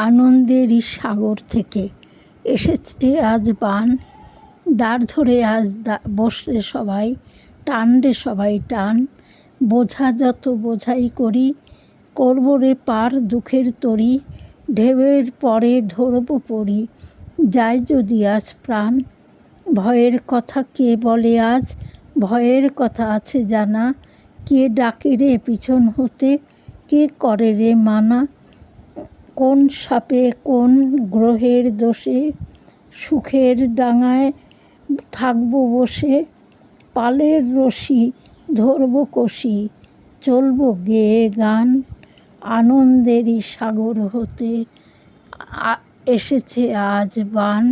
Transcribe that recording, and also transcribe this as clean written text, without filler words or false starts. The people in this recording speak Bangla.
আনন্দেরই সাগর থেকে এসেছে আজ বান। দাঁড় ধরে আজ বসরে সবাই, টান রে সবাই টান। বোঝা যত বোঝাই করি, করব রে পার দুঃখের তরি। ঢেউয়ের পরে ধরব পড়ি, যায় যদি আজ প্রাণ। ভয়ের কথা কে বলে আজ, ভয়ের কথা আছে জানা। কে ডাকে রে পিছন হতে, কে করে রে মানা। কোন সাপে কোন গ্রহের দোষে, সুখের ডাঙায় থাকব বসে। পালের রশি ধরব কষি, চলব গেয়ে গান। আনন্দেরই সাগর হতে এসেছে আজ বান।